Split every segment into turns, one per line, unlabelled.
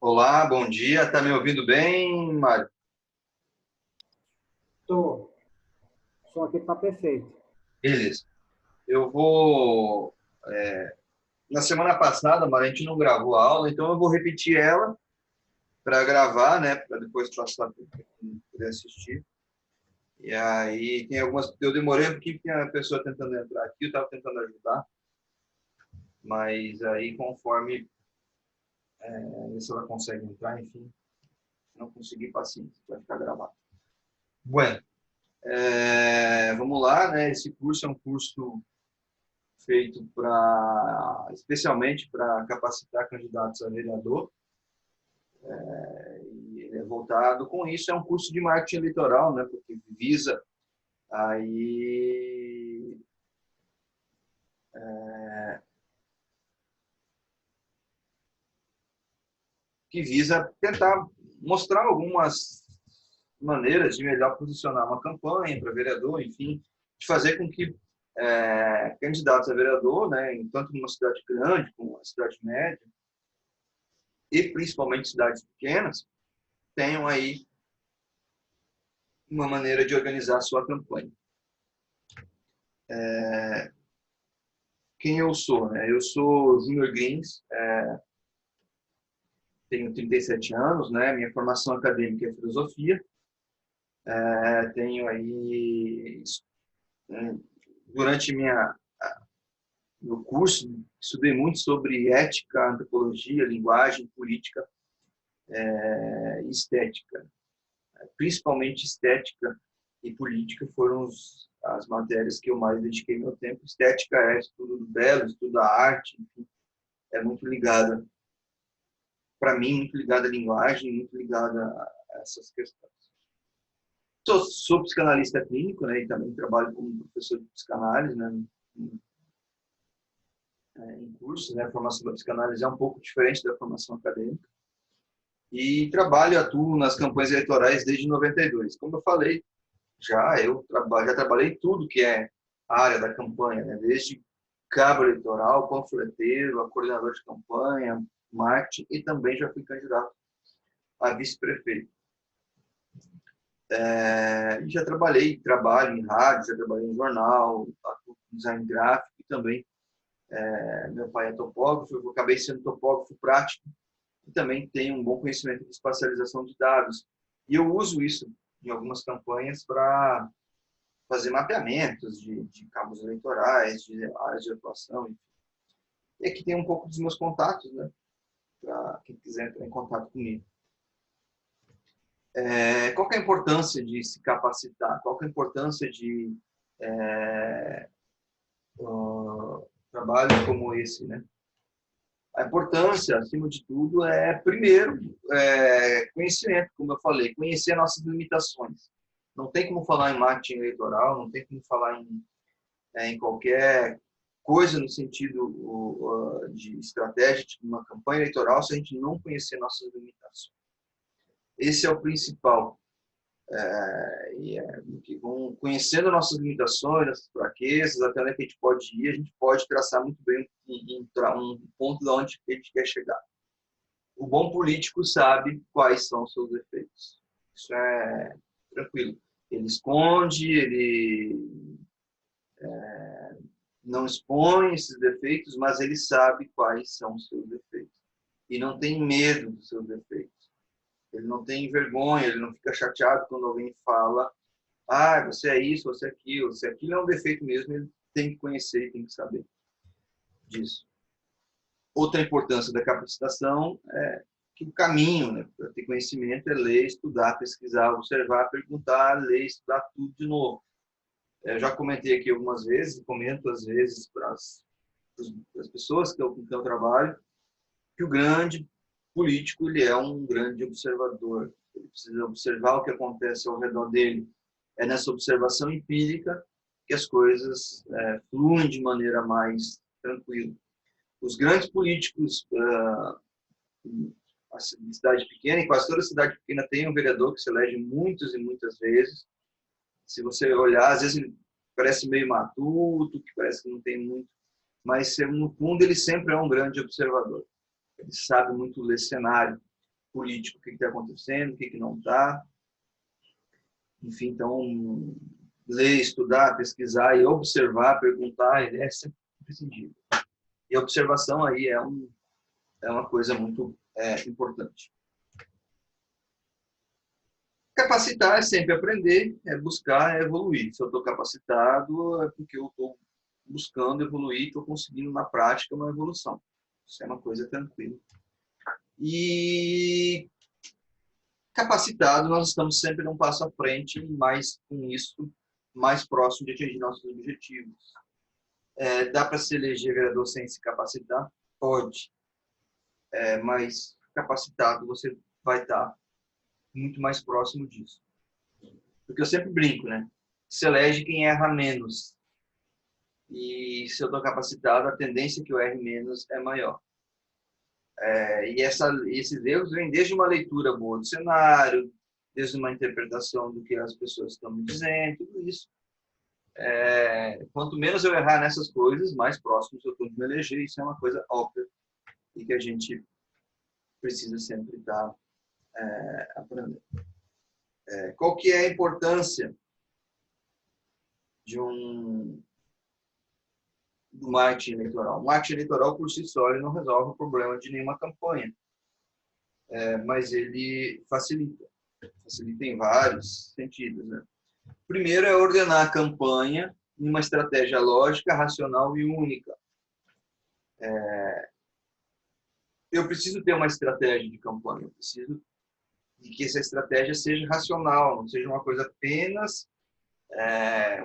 Olá, bom dia. Está me ouvindo bem, Mário?
Tô. O som aqui tá perfeito.
Beleza. Eu vou. Na semana passada, Mário, a gente não gravou a aula, então eu vou repetir ela para gravar, né? Para depois passar para quem puder assistir. E aí tem algumas. Eu demorei um pouquinho porque a pessoa tentando entrar aqui, eu estava tentando ajudar, mas aí conforme ver se ela consegue entrar, enfim, se não conseguir, paciência, vai ficar gravado. Bueno, vamos lá, né? Esse curso é um curso feito especialmente para capacitar candidatos a vereador, e ele é voltado com isso, é um curso de marketing eleitoral, né, porque visa aí que visa tentar mostrar algumas maneiras de melhor posicionar uma campanha para vereador, enfim, de fazer com que candidatos a vereador, né, tanto numa cidade grande como uma cidade média, e principalmente cidades pequenas, tenham aí uma maneira de organizar a sua campanha. Quem eu sou, né? Eu sou Júnior Grins, tenho 37 anos, né? Minha formação acadêmica é filosofia. Tenho aí, né, durante meu curso, estudei muito sobre ética, antropologia, linguagem, política e estética. Principalmente estética e política foram as matérias que eu mais dediquei meu tempo. Estética é estudo do belo, estudo da arte, enfim, é muito ligada, para mim, muito ligada à linguagem, muito ligada a essas questões. Sou psicanalista clínico, né, e também trabalho como professor de psicanálise, né, em cursos, né, a formação da psicanálise é um pouco diferente da formação acadêmica, e trabalho e atuo nas campanhas eleitorais desde 92. Como eu falei, já trabalhei tudo que é a área da campanha, né, desde cabo eleitoral, panfleteiro, a coordenador de campanha, marketing, e também já fui candidato a vice-prefeito. Já trabalho em rádio, já trabalhei em jornal, design gráfico e também meu pai é topógrafo, eu acabei sendo topógrafo prático e também tenho um bom conhecimento de espacialização de dados. E eu uso isso em algumas campanhas para fazer mapeamentos de cabos eleitorais, de áreas de atuação. Enfim. E aqui tem um pouco dos meus contatos, né, para quem quiser entrar em contato comigo. Qual que é a importância de se capacitar? Qual que é a importância de trabalhos como esse, né? A importância, acima de tudo, primeiro, conhecimento, como eu falei, conhecer nossas limitações. Não tem como falar em marketing eleitoral, não tem como falar em qualquer coisa no sentido de estratégia de uma campanha eleitoral se a gente não conhecer nossas limitações. Esse é o principal. Conhecendo nossas limitações, nossas fraquezas, até onde a gente pode ir, a gente pode traçar muito bem um ponto de onde a gente quer chegar. O bom político sabe quais são os seus defeitos. Isso é tranquilo. Ele esconde, ele não expõe esses defeitos, mas ele sabe quais são os seus defeitos. E não tem medo dos seus defeitos. Ele não tem vergonha, ele não fica chateado quando alguém fala: ah, você é isso, você é aquilo. Se aquilo é um defeito mesmo, ele tem que conhecer e tem que saber disso. Outra importância da capacitação é que o caminho, né, para ter conhecimento é ler, estudar, pesquisar, observar, perguntar, ler, estudar tudo de novo. Eu já comentei aqui algumas vezes, e comento às vezes para as pessoas com quem eu trabalho, que o grande político ele é um grande observador. Ele precisa observar o que acontece ao redor dele. É nessa observação empírica que as coisas fluem de maneira mais tranquila. Os grandes políticos, a cidade pequena, e quase toda cidade pequena tem um vereador que se elege muitas e muitas vezes. Se você olhar, às vezes ele parece meio matuto, que parece que não tem muito, mas no fundo ele sempre é um grande observador. Ele sabe muito ler cenário. político, o que está acontecendo, o que não está. Enfim, então, ler, estudar, pesquisar e observar, perguntar, é sempre imprescindível. E a observação aí é uma coisa muito importante. Capacitar é sempre aprender, é buscar, é evoluir. Se eu estou capacitado, é porque eu estou buscando evoluir, estou conseguindo na prática uma evolução. Isso é uma coisa tranquila. E capacitado, nós estamos sempre um passo à frente, mas com isso, mais próximo de atingir nossos objetivos. Dá para se eleger vereador sem se capacitar? Pode. Mas capacitado, você vai estar muito mais próximo disso. Porque eu sempre brinco, né? Se elege quem erra menos. E se eu estou capacitado, a tendência que eu erre menos é maior. E esses erros vêm desde uma leitura boa do cenário, desde uma interpretação do que as pessoas estão me dizendo, tudo isso. Quanto menos eu errar nessas coisas, mais próximo eu estou de me eleger. Isso é uma coisa óbvia e que a gente precisa sempre estar aprendendo. Qual que é a importância do marketing eleitoral? O marketing eleitoral, por si só, ele não resolve o problema de nenhuma campanha, mas ele facilita em vários sentidos, né? Primeiro é ordenar a campanha em uma estratégia lógica, racional e única. Eu preciso ter uma estratégia de campanha, eu preciso de que essa estratégia seja racional, não seja uma coisa apenas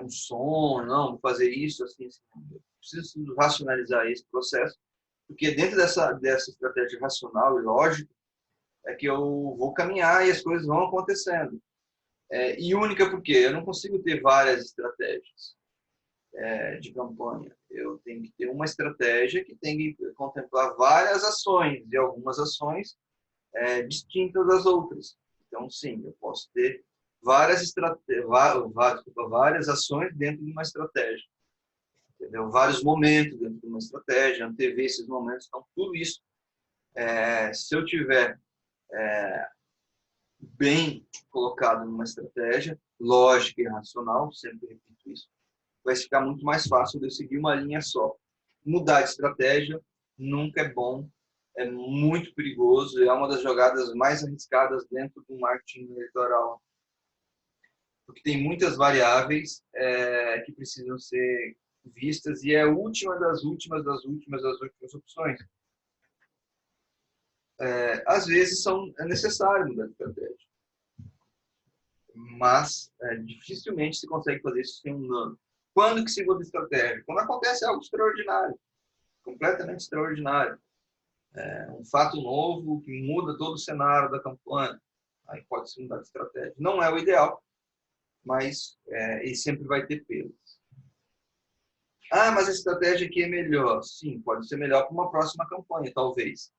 um som, não, vou fazer isso, assim. Eu preciso racionalizar esse processo, porque dentro dessa estratégia racional e lógica é que eu vou caminhar e as coisas vão acontecendo. E única porque eu não consigo ter várias estratégias de campanha. Eu tenho que ter uma estratégia que tem que contemplar várias ações, e algumas ações distintas das outras. Então, sim, eu posso ter várias ações dentro de uma estratégia. Entendeu? Vários momentos dentro de uma estratégia, antever esses momentos. Então, tudo isso, se eu tiver bem colocado numa estratégia lógica e racional, sempre repito isso, vai ficar muito mais fácil de eu seguir uma linha só. Mudar de estratégia nunca é bom, é muito perigoso, é uma das jogadas mais arriscadas dentro do marketing eleitoral, porque tem muitas variáveis que precisam ser vistas e é a última das últimas opções. Às vezes é necessário mudar de estratégia, mas dificilmente se consegue fazer isso sem um dano. Quando que se muda de estratégia? Quando acontece algo extraordinário, completamente extraordinário. Um fato novo que muda todo o cenário da campanha. Aí pode se mudar de estratégia. Não é o ideal, mas ele sempre vai ter pelos. Mas a estratégia aqui é melhor. Sim, pode ser melhor para uma próxima campanha, talvez.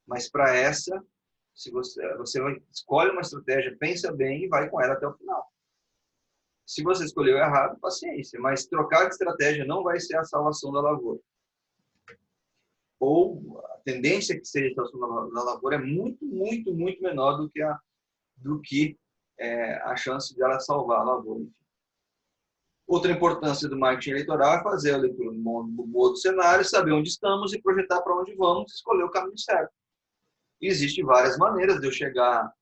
Mas para essa, se você escolhe uma estratégia, pensa bem e vai com ela até o final. Se você escolheu errado, paciência. Mas trocar de estratégia não vai ser a salvação da lavoura. Ou a tendência que seja a salvação da lavoura é muito, muito, muito menor do que a chance de ela salvar a lavoura. Enfim. Outra importância do marketing eleitoral é fazer a leitura boa do cenário, saber onde estamos e projetar para onde vamos, escolher o caminho certo. E existem várias maneiras de eu chegar a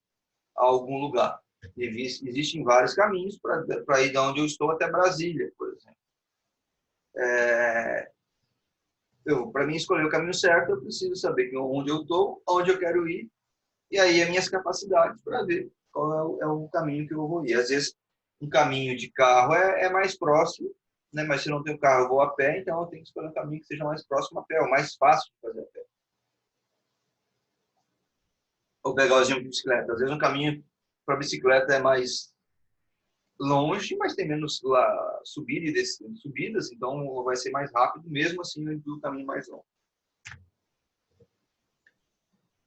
algum lugar. Existem vários caminhos para ir de onde eu estou até Brasília, por exemplo. Para mim escolher o caminho certo, eu preciso saber onde eu estou, onde eu quero ir, e aí as minhas capacidades para ver qual é o caminho que eu vou ir. Às vezes, um caminho de carro é mais próximo, né? Mas se eu não tenho carro, eu vou a pé, então eu tenho que escolher um caminho que seja mais próximo a pé, o mais fácil de fazer a pé. Ou pegar o exemplo de bicicleta. Às vezes um caminho para bicicleta é mais longe, mas tem menos subidas, então vai ser mais rápido, mesmo assim, do caminho mais longo.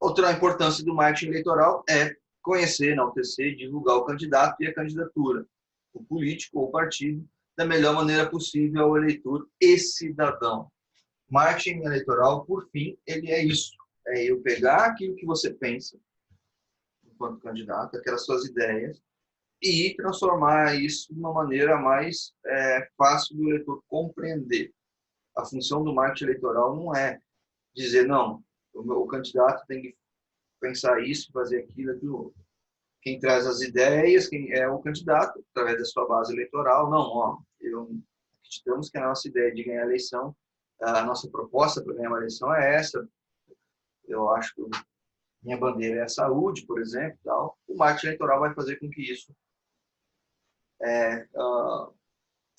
Outra importância do marketing eleitoral é conhecer, enaltecer, divulgar o candidato e a candidatura, o político ou o partido, da melhor maneira possível ao eleitor e cidadão. Marketing eleitoral, por fim, ele é isso. É eu pegar aquilo que você pensa enquanto candidato, aquelas suas ideias, e transformar isso de uma maneira mais fácil do eleitor compreender. A função do marketing eleitoral não é dizer, não, o candidato tem que pensar isso, fazer aquilo, aquilo outro. Quem traz as ideias, quem é o candidato, através da sua base eleitoral. Não, ó, acreditamos que a nossa ideia de ganhar a eleição, a nossa proposta para ganhar uma eleição é essa. Eu acho que minha bandeira é a saúde, por exemplo. Tal. O marketing eleitoral vai fazer com que isso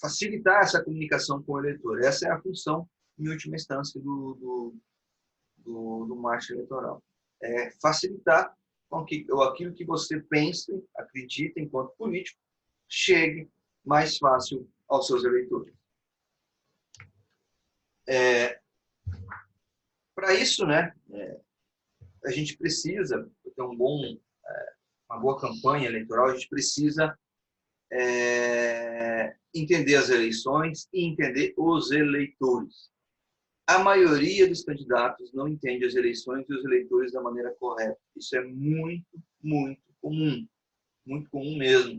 facilitar essa comunicação com o eleitor. Essa é a função, em última instância, do marketing eleitoral. É facilitar com que aquilo que você pensa, acredita enquanto político, chegue mais fácil aos seus eleitores. Para isso, né, a gente precisa ter uma boa campanha eleitoral, a gente precisa entender as eleições e entender os eleitores. A maioria dos candidatos não entende as eleições e os eleitores da maneira correta. Isso é muito, muito comum. Muito comum mesmo.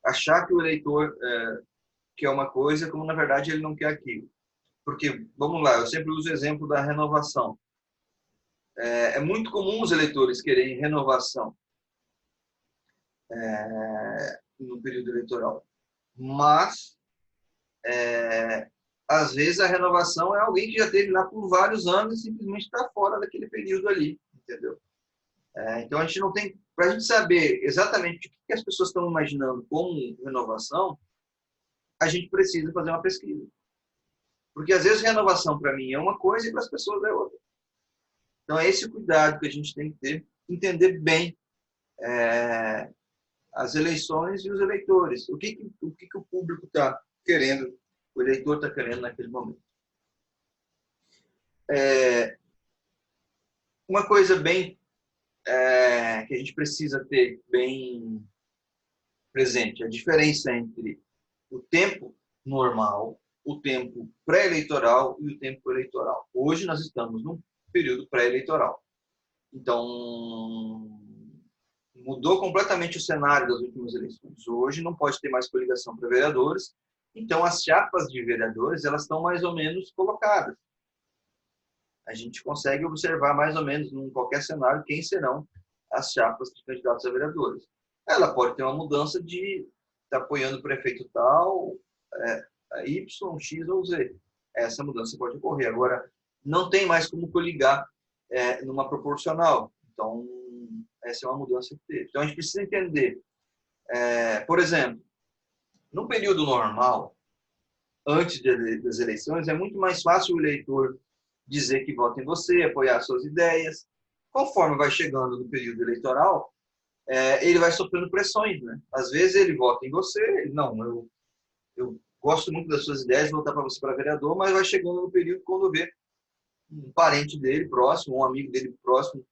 Achar que o eleitor quer uma coisa, como na verdade ele não quer aquilo. Porque, vamos lá, eu sempre uso o exemplo da renovação. É muito comum os eleitores quererem renovação no período eleitoral. Mas, às vezes, a renovação é alguém que já esteve lá por vários anos e simplesmente está fora daquele período ali, entendeu? Então, a gente não tem... Para a gente saber exatamente o que as pessoas estão imaginando como renovação, a gente precisa fazer uma pesquisa. Porque, às vezes, renovação, para mim, é uma coisa e para as pessoas é outra. Então, é esse cuidado que a gente tem que ter, entender bem as eleições e os eleitores. O que o público está querendo, o eleitor está querendo naquele momento. Uma coisa bem que a gente precisa ter bem presente, a diferença entre o tempo normal, o tempo pré-eleitoral e o tempo eleitoral. Hoje nós estamos num período pré-eleitoral. Então, mudou completamente o cenário das últimas eleições. Hoje não pode ter mais coligação para vereadores, então as chapas de vereadores elas estão mais ou menos colocadas. A gente consegue observar mais ou menos em qualquer cenário quem serão as chapas de candidatos a vereadores. Ela pode ter uma mudança de estar apoiando o prefeito tal, Y, X ou Z. Essa mudança pode ocorrer. Agora, não tem mais como coligar numa proporcional. Então, essa é uma mudança que teve. Então, a gente precisa entender. Por exemplo, no período normal, antes das eleições, é muito mais fácil o eleitor dizer que vota em você, apoiar suas ideias. Conforme vai chegando no período eleitoral, ele vai sofrendo pressões, né? Às vezes ele vota em você, não, eu gosto muito das suas ideias, vou votar para você para vereador, mas vai chegando no período quando vê um parente dele próximo, um amigo dele próximo,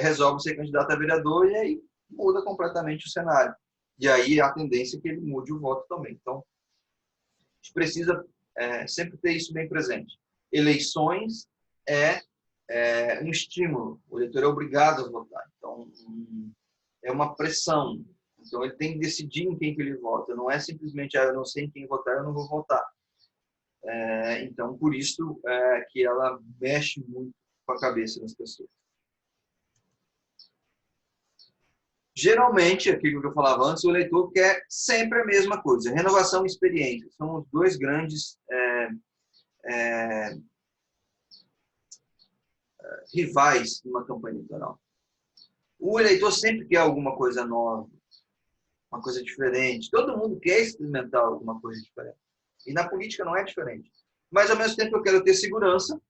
resolve ser candidato a vereador e aí muda completamente o cenário. E aí a tendência é que ele mude o voto também. Então, a gente precisa sempre ter isso bem presente. Eleições um estímulo. O eleitor é obrigado a votar. Então, é uma pressão. Então, ele tem que decidir em quem que ele vota. Não é simplesmente, eu não sei em quem votar, eu não vou votar. Então, por isso que ela mexe muito com a cabeça das pessoas. Geralmente, aquilo que eu falava antes, o eleitor quer sempre a mesma coisa. Renovação e experiência. São os dois grandes rivais numa campanha eleitoral. O eleitor sempre quer alguma coisa nova, uma coisa diferente. Todo mundo quer experimentar alguma coisa diferente. E na política não é diferente. Mas, ao mesmo tempo, eu quero ter segurança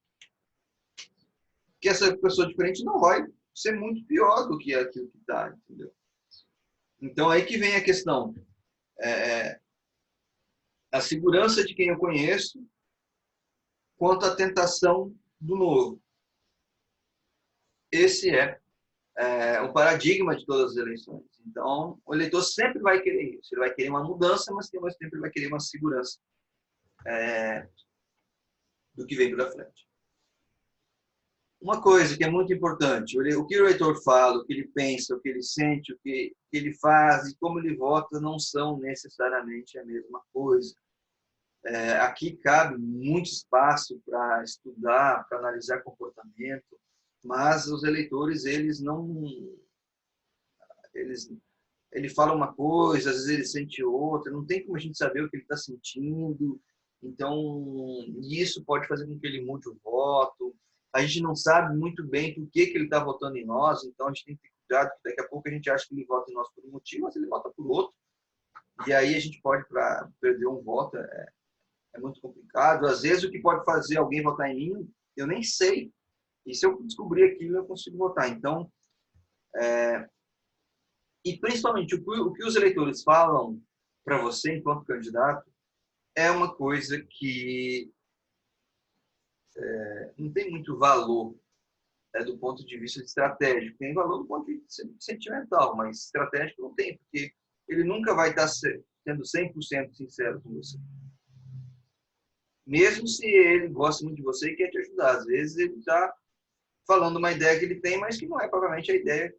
que essa pessoa diferente não vai ser muito pior do que aquilo que está, entendeu? Então, aí que vem a questão. A segurança de quem eu conheço quanto à tentação do novo. Esse o paradigma de todas as eleições. Então, o eleitor sempre vai querer isso. Ele vai querer uma mudança, mas ao mesmo tempo ele vai querer uma segurança do que vem pela frente. Uma coisa que é muito importante, o que o eleitor fala, o que ele pensa, o que ele sente, o que ele faz e como ele vota não são necessariamente a mesma coisa. Aqui cabe muito espaço para estudar, para analisar comportamento, mas os eleitores, eles não... Ele fala uma coisa, às vezes ele sente outra, não tem como a gente saber o que ele está sentindo, então isso pode fazer com que ele mude o voto. A gente não sabe muito bem por que ele está votando em nós, então a gente tem que ter cuidado, porque daqui a pouco a gente acha que ele vota em nós por um motivo, mas ele vota por outro, e aí a gente pode perder um voto, é muito complicado. Às vezes o que pode fazer alguém votar em mim, eu nem sei, e se eu descobrir aquilo, eu consigo votar. Então, e principalmente o que os eleitores falam para você enquanto candidato é uma coisa que não tem muito valor, do ponto de vista estratégico. Tem valor do ponto de vista sentimental, mas estratégico não tem, porque ele nunca vai estar sendo 100% sincero com você. Mesmo se ele gosta muito de você e quer te ajudar. Às vezes ele está falando uma ideia que ele tem, mas que não é provavelmente a ideia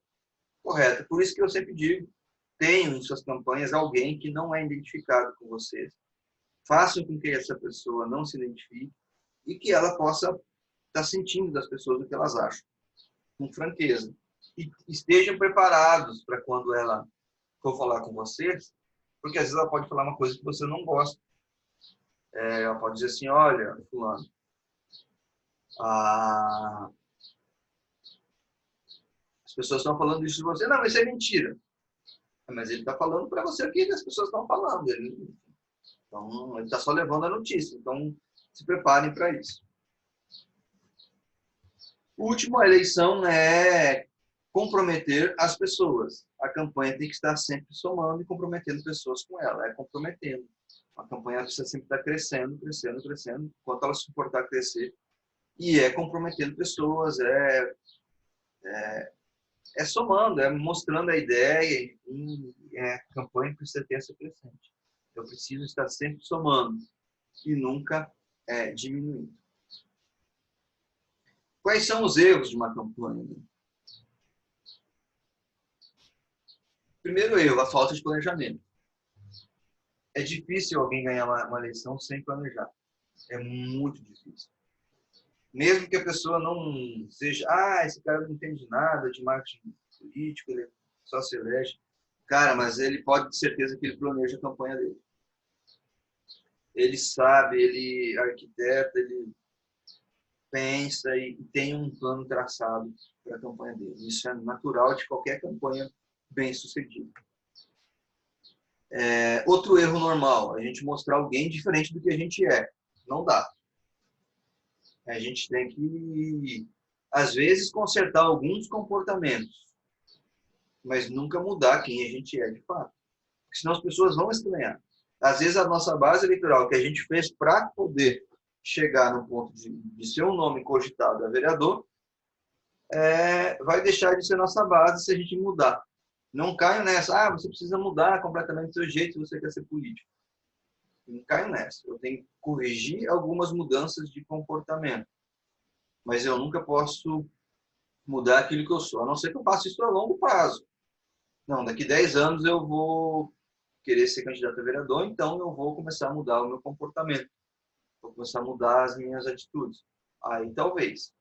correta. Por isso que eu sempre digo, tenham em suas campanhas alguém que não é identificado com vocês. Façam com que essa pessoa não se identifique e que ela possa estar sentindo das pessoas o que elas acham, com franqueza. E estejam preparados para quando ela for falar com vocês, porque às vezes ela pode falar uma coisa que você não gosta. Ela pode dizer assim, olha, fulano, as pessoas estão falando isso de você. Não, isso é mentira. Mas ele está falando para você o que as pessoas estão falando. Então, ele está só levando a notícia. Então, se preparem para isso. O último, a eleição é comprometer as pessoas. A campanha tem que estar sempre somando e comprometendo pessoas com ela. É comprometendo. A campanha precisa sempre estar crescendo, crescendo, crescendo, enquanto ela suportar crescer. E é comprometendo pessoas, é somando, é mostrando a ideia, enfim, a campanha precisa ter essa crescente. Eu preciso estar sempre somando e nunca diminuindo. Quais são os erros de uma campanha? Primeiro erro, a falta de planejamento. É difícil alguém ganhar uma eleição sem planejar. É muito difícil. Mesmo que a pessoa não seja, esse cara não entende nada de marketing político, ele só se elege. Cara, mas ele pode ter certeza que ele planeja a campanha dele. Ele sabe, ele arquiteta, ele pensa e tem um plano traçado para a campanha dele. Isso é natural de qualquer campanha bem-sucedida. Outro erro normal, a gente mostrar alguém diferente do que a gente é. Não dá. A gente tem que, às vezes, consertar alguns comportamentos, mas nunca mudar quem a gente é de fato. Porque senão as pessoas vão estranhar. Às vezes a nossa base eleitoral que a gente fez para poder chegar no ponto de ser um nome cogitado a vereador, vai deixar de ser nossa base se a gente mudar. Não caio nessa, você precisa mudar completamente o seu jeito se você quer ser político. Não caio nessa. Eu tenho que corrigir algumas mudanças de comportamento. Mas eu nunca posso mudar aquilo que eu sou, a não ser que eu faça isso a longo prazo. Não, daqui 10 anos eu vou querer ser candidato a vereador, então eu vou começar a mudar o meu comportamento. Vou começar a mudar as minhas atitudes. Aí talvez.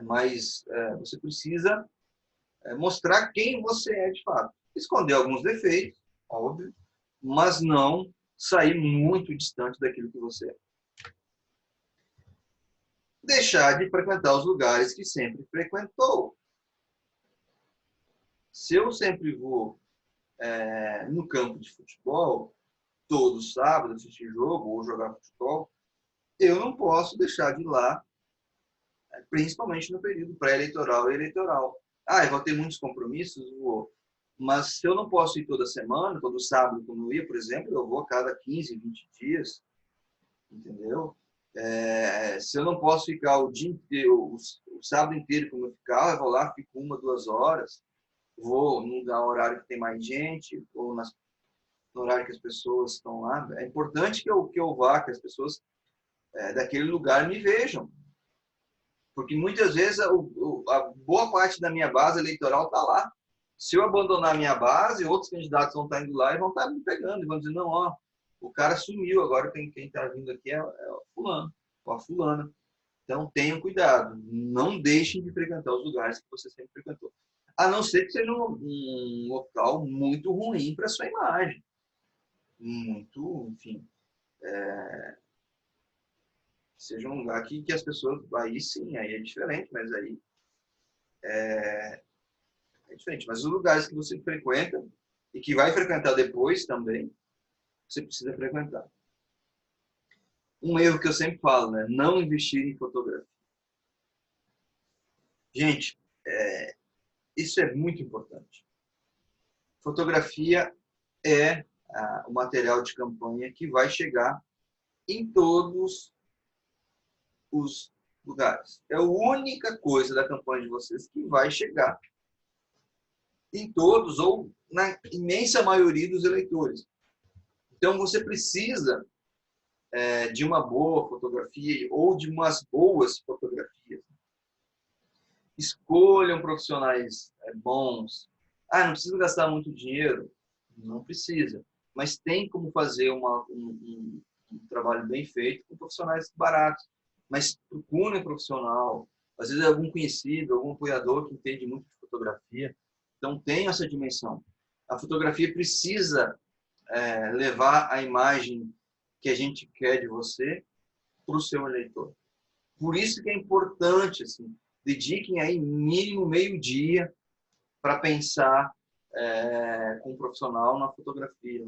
Mas você precisa mostrar quem você é de fato. Esconder alguns defeitos, óbvio, mas não sair muito distante daquilo que você é. Deixar de frequentar os lugares que sempre frequentou. Se eu sempre vou no campo de futebol, todo sábado assistir jogo ou jogar futebol, eu não posso deixar de ir lá, principalmente no período pré-eleitoral e eleitoral. Eu vou ter muitos compromissos? Vou. Mas se eu não posso ir toda semana, todo sábado, como eu ia, por exemplo, eu vou a cada 15, 20 dias, entendeu? Se eu não posso ficar o dia inteiro, o sábado inteiro como eu ficava, eu vou lá, fico 1, 2 horas, vou num horário que tem mais gente, ou no horário que as pessoas estão lá. É importante que eu vá, que as pessoas daquele lugar me vejam. Porque muitas vezes a boa parte da minha base eleitoral está lá. Se eu abandonar a minha base, outros candidatos vão estar indo lá e vão estar me pegando. E vão dizer, não, ó, o cara sumiu, agora quem está vindo aqui é o fulano, ou a fulana. Então, tenham cuidado. Não deixem de frequentar os lugares que você sempre frequentou. A não ser que seja um local muito ruim para sua imagem. Muito, enfim. Seja um lugar que as pessoas... Aí sim, aí é diferente, mas aí é diferente. Mas os lugares que você frequenta e que vai frequentar depois também, você precisa frequentar. Um erro que eu sempre falo, né? Não investir em fotografia. Gente, isso é muito importante. Fotografia é o material de campanha que vai chegar em todos os lugares. É a única coisa da campanha de vocês que vai chegar em todos ou na imensa maioria dos eleitores. Então, você precisa de uma boa fotografia ou de umas boas fotografias. Escolham profissionais bons. Não precisa gastar muito dinheiro? Não precisa. Mas tem como fazer um trabalho bem feito com profissionais baratos. Mas procure um profissional. Às vezes é algum conhecido, algum apoiador que entende muito de fotografia. Então, tem essa dimensão. A fotografia precisa levar a imagem que a gente quer de você para o seu eleitor. Por isso que é importante, assim, dediquem aí mínimo meio-dia para pensar com um profissional na fotografia.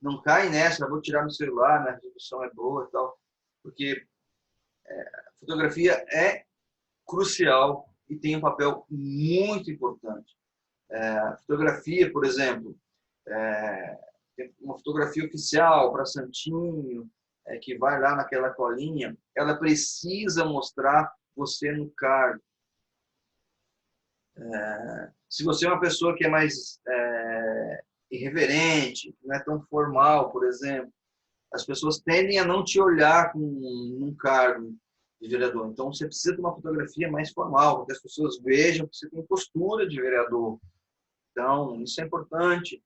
Não cai nessa, vou tirar no celular, minha resolução é boa e tal, porque a fotografia é crucial e tem um papel muito importante. A fotografia, por exemplo, uma fotografia oficial para Santinho, que vai lá naquela colinha, ela precisa mostrar você no cargo. Se você é uma pessoa que é mais irreverente, não é tão formal, por exemplo, as pessoas tendem a não te olhar com um cargo de vereador. Então, você precisa de uma fotografia mais formal, para que as pessoas vejam que você tem postura de vereador. Então, isso é importante.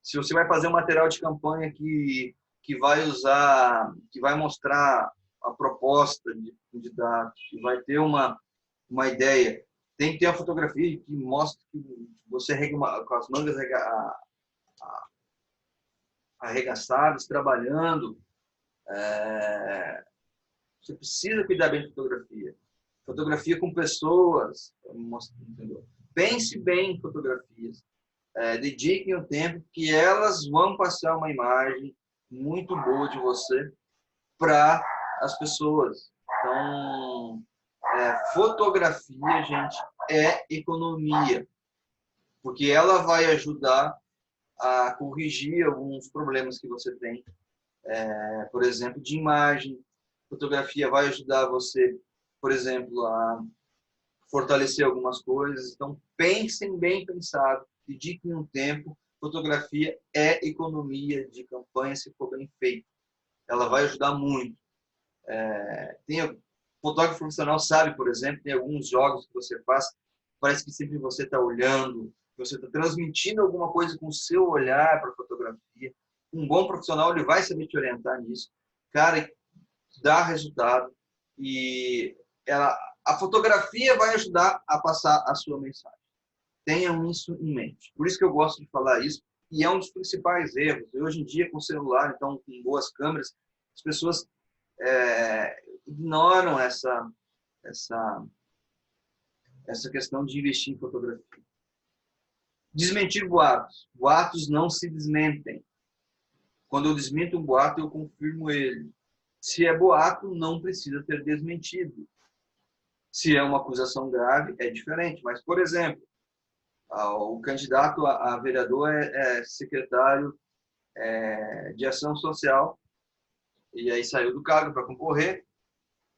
Se você vai fazer um material de campanha que vai usar, que vai mostrar a proposta de candidato, que vai ter uma ideia, tem que ter uma fotografia que mostre que você com as mangas arregaçadas, trabalhando. Você precisa cuidar bem de fotografia. Fotografia com pessoas. Entendeu? Pense bem em fotografias. Dediquem o tempo que elas vão passar uma imagem muito boa de você para as pessoas. Então, fotografia, gente, é economia, porque ela vai ajudar a corrigir alguns problemas que você tem, por exemplo, de imagem. Fotografia vai ajudar você, por exemplo, a fortalecer algumas coisas. Então, pensem bem pensado, dediquem um tempo. Fotografia é economia de campanha se for bem feito. Ela vai ajudar muito. Fotógrafo profissional sabe, por exemplo, tem alguns jogos que você faz, parece que sempre você está olhando, você está transmitindo alguma coisa com o seu olhar para a fotografia. Um bom profissional ele vai saber te orientar nisso. Cara, dá resultado e a fotografia vai ajudar a passar a sua mensagem. Tenham isso em mente. Por isso que eu gosto de falar isso e é um dos principais erros. E hoje em dia, com o celular, então, com boas câmeras, as pessoas ignoram essa questão de investir em fotografia. Desmentir boatos. Boatos não se desmentem. Quando eu desminto um boato, eu confirmo ele. Se é boato, não precisa ter desmentido. Se é uma acusação grave, é diferente. Mas, por exemplo, o candidato a vereador é secretário de ação social e aí saiu do cargo para concorrer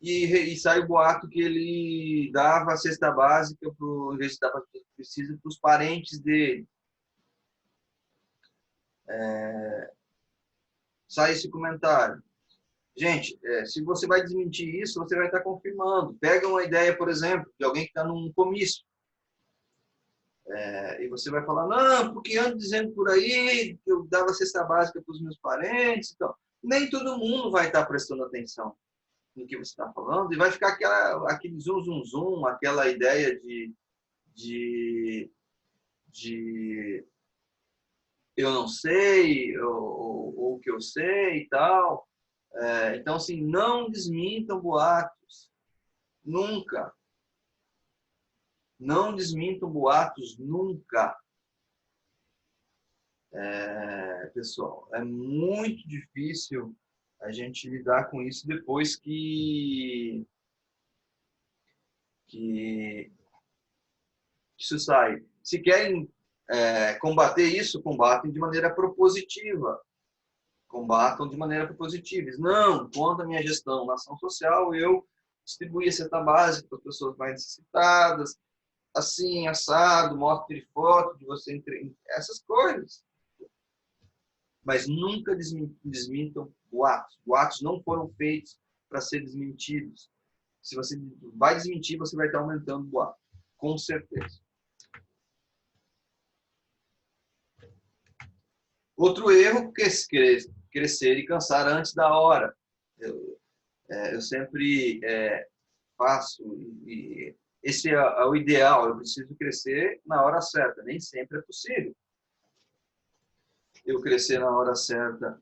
e sai o boato que ele dava a cesta básica em vez de dar para precisa para os parentes dele. Sai esse comentário. Gente, se você vai desmentir isso, você vai estar confirmando. Pega uma ideia, por exemplo, de alguém que está num comício. E você vai falar, não, porque ando dizendo por aí que eu dava cesta básica para os meus parentes. Então, nem todo mundo vai estar prestando atenção no que você está falando e vai ficar aquele zum, zum, zum, aquela ideia de, de eu não sei, ou que eu sei e tal. Então, assim, não desmintam boatos. Nunca. Não desmintam boatos nunca. Pessoal, é muito difícil a gente lidar com isso depois que isso sai. Se querem combater isso, combatem de maneira propositiva. Combatam de maneira propositiva. Não, quanto à minha gestão na ação social, eu distribuí a cesta básica para as pessoas mais necessitadas, assim, assado, mostre foto de você entre essas coisas. Mas nunca desmintam boatos. Boatos não foram feitos para ser desmentidos. Se você vai desmentir, você vai estar aumentando o boato. Com certeza. Outro erro que é crescer e cansar antes da hora. Eu sempre faço, e esse é o ideal, eu preciso crescer na hora certa. Nem sempre é possível eu crescer na hora certa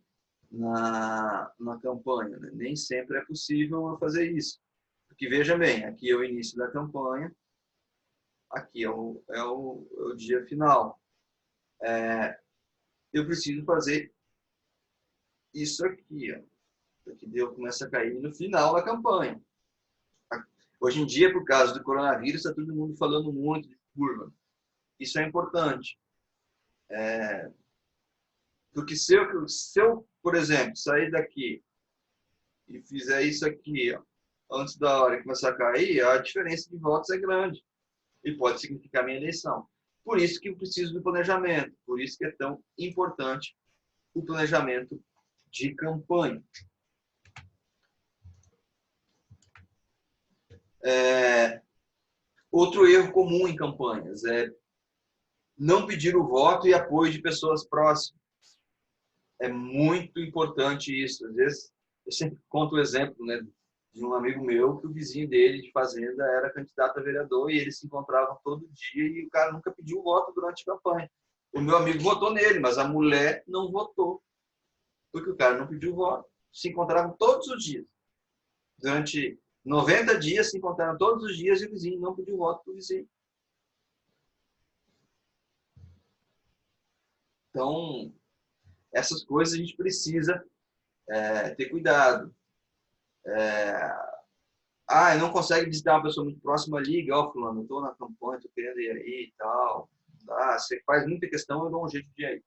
na campanha. Né? Nem sempre é possível eu fazer isso. Porque, veja bem, aqui é o início da campanha, aqui é o dia final. Eu preciso fazer isso aqui, ó, porque Deus começa a cair no final da campanha. Hoje em dia, por causa do coronavírus, está todo mundo falando muito de curva. Isso é importante. Porque se eu, por exemplo, sair daqui e fizer isso aqui, ó, antes da hora e começar a cair, a diferença de votos é grande e pode significar minha eleição. Por isso que eu preciso do planejamento, por isso que é tão importante o planejamento de campanha. Outro erro comum em campanhas é não pedir o voto e apoio de pessoas próximas. É muito importante isso. Às vezes, eu sempre conto o exemplo, né, de um amigo meu que o vizinho dele de fazenda era candidato a vereador e eles se encontravam todo dia e o cara nunca pediu voto durante a campanha. O meu amigo votou nele, mas a mulher não votou, porque o cara não pediu voto. Se encontravam todos os dias. Durante 90 dias se encontraram todos os dias e o vizinho não pediu voto para o vizinho. Então, essas coisas a gente precisa ter cuidado. Não consegue visitar uma pessoa muito próxima, liga, ó, fulano, eu estou na campanha, estou querendo ir aí e tal. Você faz muita questão, eu dou um jeito de ir aí.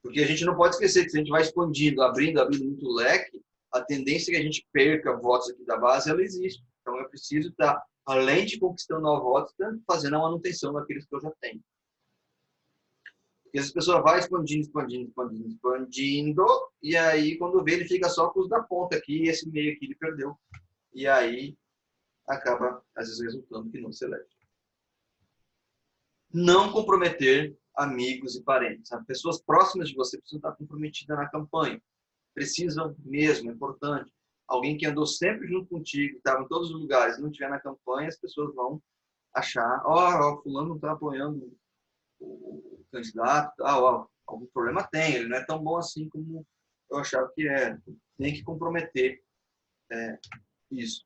Porque a gente não pode esquecer que se a gente vai expandindo, abrindo muito o leque, a tendência que a gente perca votos aqui da base, ela existe. Então, eu preciso estar, além de conquistando novos votos, fazendo a manutenção daqueles que eu já tenho. Porque as pessoas vão expandindo, e aí, quando vê, ele fica só com os da ponta aqui, e esse meio aqui ele perdeu. E aí, acaba, às vezes, resultando que não se elege. Não comprometer amigos e parentes. As pessoas próximas de você precisam estar comprometidas na campanha. Precisam mesmo, é importante. Alguém que andou sempre junto contigo, estava em todos os lugares, não estiver na campanha, as pessoas vão achar, fulano não está apoiando o candidato, algum problema tem, ele não é tão bom assim como eu achava que era. Tem que comprometer isso.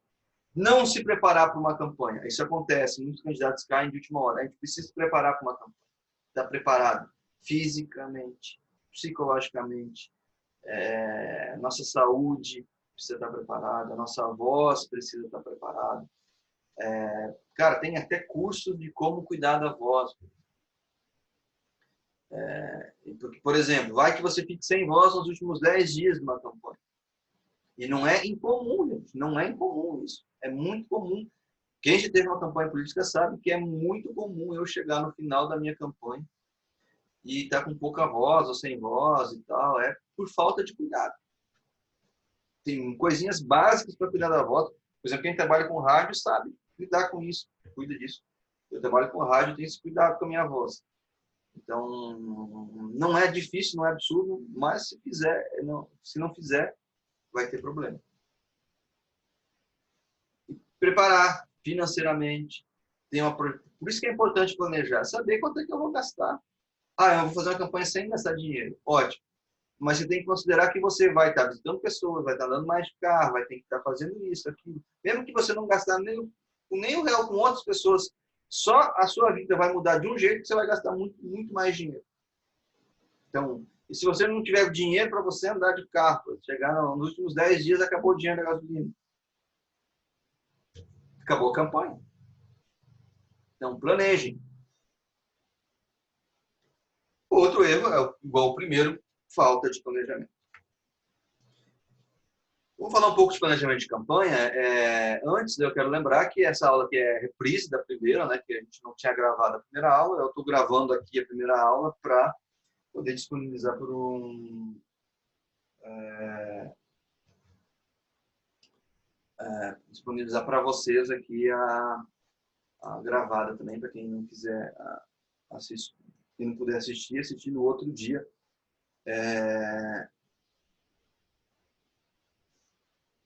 Não se preparar para uma campanha. Isso acontece, muitos candidatos caem de última hora. A gente precisa se preparar para uma campanha. Estar preparado fisicamente, psicologicamente. Nossa saúde precisa estar preparada, nossa voz precisa estar preparada. Cara, tem até cursos de como cuidar da voz. Porque, por exemplo, vai que você fique sem voz nos últimos 10 dias de uma campanha. E não é incomum, gente. Não é incomum isso. É muito comum. Quem já teve uma campanha política sabe que é muito comum eu chegar no final da minha campanha e estar com pouca voz ou sem voz e tal. É por falta de cuidado. tem coisinhas básicas para cuidar da voz. Por exemplo, quem trabalha com rádio sabe lidar com isso, cuida disso. Eu trabalho com rádio, tenho esse cuidado com a minha voz. Então, não é difícil, não é absurdo, mas se não fizer, vai ter problema. E preparar financeiramente. Por isso que é importante planejar, saber quanto é que eu vou gastar. Eu vou fazer uma campanha sem gastar dinheiro. Ótimo. Mas você tem que considerar que você vai estar visitando pessoas, vai estar andando mais de carro, vai ter que estar fazendo isso, aquilo. Mesmo que você não gastar nem um real com outras pessoas, só a sua vida vai mudar de um jeito que você vai gastar muito, muito mais dinheiro. Então, e se você não tiver dinheiro para você andar de carro, chegar nos últimos 10 dias, acabou o dinheiro da gasolina. Acabou a campanha. Então, planejem. Outro erro é igual o primeiro, falta de planejamento. Vamos falar um pouco de planejamento de campanha. Antes, eu quero lembrar que essa aula aqui é reprise da primeira, né, que a gente não tinha gravado a primeira aula. Eu estou gravando aqui a primeira aula para poder disponibilizar disponibilizar para vocês aqui a gravada também, para quem não quiser assistir, quem não puder assistir no outro dia.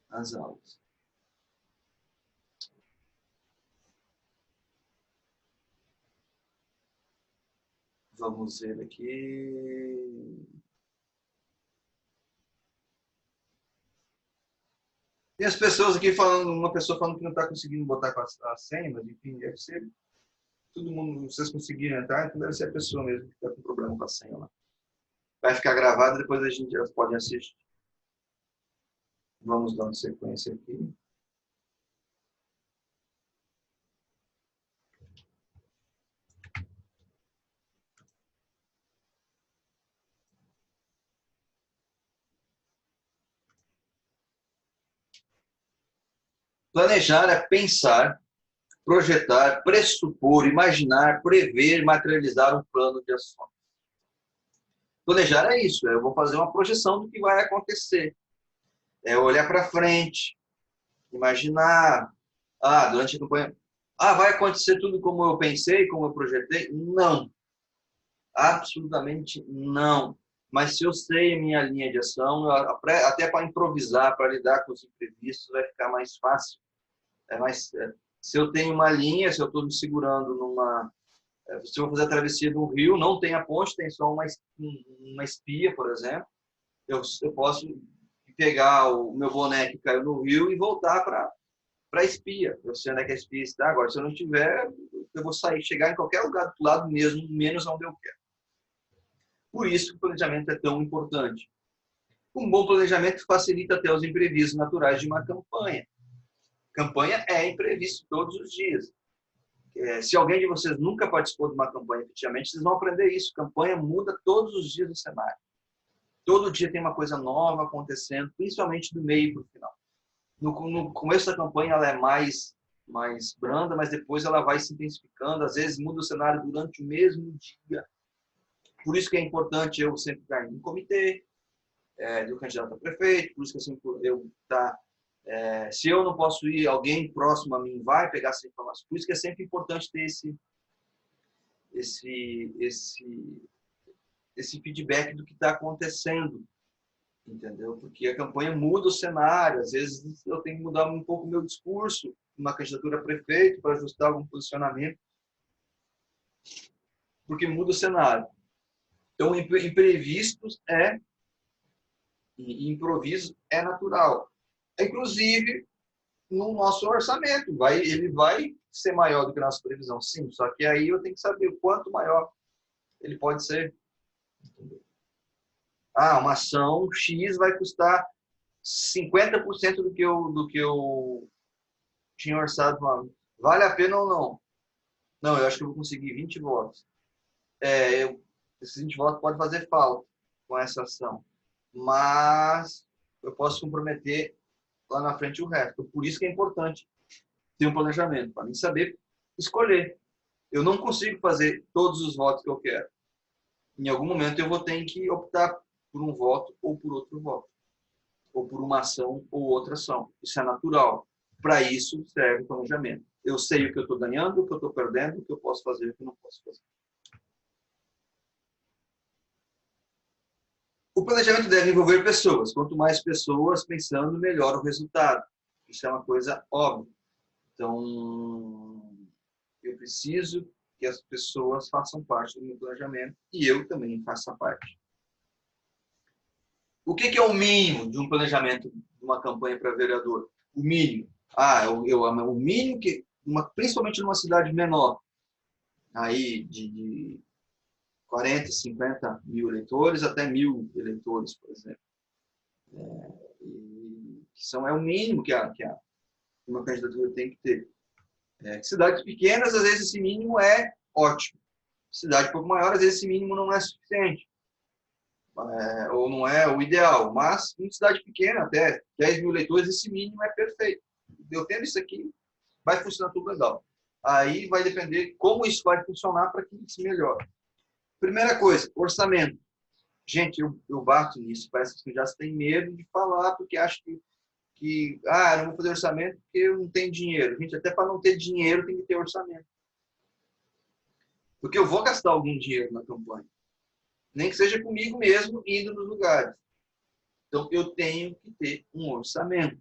As aulas. Vamos ver aqui. Tem as pessoas aqui falando, uma pessoa falando que não está conseguindo botar com a senha, mas enfim, deve ser todo mundo, vocês conseguiram entrar, então deve ser a pessoa mesmo que está com problema com a senha lá. Vai ficar gravado, depois elas podem assistir. Vamos dar uma sequência aqui. Planejar é pensar, projetar, pressupor, imaginar, prever, materializar um plano de ações. Planejar é isso, eu vou fazer uma projeção do que vai acontecer. É olhar para frente, imaginar, durante a campanha, vai acontecer tudo como eu pensei, como eu projetei? Não. Absolutamente não. Mas se eu sei a minha linha de ação, até para improvisar, para lidar com os imprevistos, vai ficar mais fácil. Se eu tenho uma linha, se eu estou me segurando se eu vou fazer a travessia do rio, não tem a ponte, tem só uma espia, por exemplo, eu posso pegar o meu boné que caiu no rio e voltar para a espia. Eu sei onde é que a espia está. Agora, se eu não tiver, eu vou chegar em qualquer lugar do lado mesmo, menos onde eu quero. Por isso que o planejamento é tão importante. Um bom planejamento facilita até os imprevistos naturais de uma campanha. Campanha é imprevisto todos os dias. Se alguém de vocês nunca participou de uma campanha, efetivamente, vocês vão aprender isso. Campanha muda todos os dias do cenário. Todo dia tem uma coisa nova acontecendo, principalmente do meio para o final. No começo da campanha ela é mais branda, mas depois ela vai se intensificando. Às vezes muda o cenário durante o mesmo dia. Por isso que é importante eu sempre estar em um comitê do candidato a prefeito. Por isso que se eu não posso ir, alguém próximo a mim vai pegar essa informação. Por isso que é sempre importante ter esse feedback do que está acontecendo, entendeu? Porque a campanha muda o cenário. Às vezes eu tenho que mudar um pouco o meu discurso numa candidatura a prefeito para ajustar algum posicionamento, porque muda o cenário. Então, imprevistos e improviso é natural. Inclusive, no nosso orçamento, ele vai ser maior do que a nossa previsão, sim. Só que aí eu tenho que saber o quanto maior ele pode ser. Uma ação X vai custar 50% do que eu tinha orçado. Vale a pena ou não? Não, eu acho que eu vou conseguir 20 votos. Esses 20 votos podem fazer falta com essa ação. Mas eu posso comprometer lá na frente o resto. Por isso que é importante ter um planejamento, para mim saber escolher. Eu não consigo fazer todos os votos que eu quero. Em algum momento eu vou ter que optar por um voto ou por outro voto. ou por uma ação ou outra ação. Isso é natural. Para isso serve o planejamento. Eu sei o que eu estou ganhando, o que eu estou perdendo, o que eu posso fazer e o que eu não posso fazer. O planejamento deve envolver pessoas. Quanto mais pessoas pensando, melhor o resultado. Isso é uma coisa óbvia. Então, eu preciso que as pessoas façam parte do meu planejamento e eu também faça parte. O que é o mínimo de um planejamento de uma campanha para vereador? O mínimo. O mínimo que, principalmente numa cidade menor, aí de 40, 50 mil eleitores até 1.000 eleitores, por exemplo. É o mínimo que uma candidatura tem que ter. Cidades pequenas, às vezes, esse mínimo é ótimo. Cidade um pouco maior, às vezes, esse mínimo não é suficiente. Ou não é o ideal. Mas, em cidade pequena, até 10 mil eleitores, esse mínimo é perfeito. Eu tendo isso aqui, vai funcionar tudo legal. Aí vai depender como isso vai funcionar para que isso melhore. Primeira coisa, orçamento. Gente, eu bato nisso. Parece que já têm medo de falar, porque acham que eu não vou fazer orçamento porque eu não tenho dinheiro. Gente, até para não ter dinheiro tem que ter orçamento. Porque eu vou gastar algum dinheiro na campanha. Nem que seja comigo mesmo, indo nos lugares. Então, eu tenho que ter um orçamento,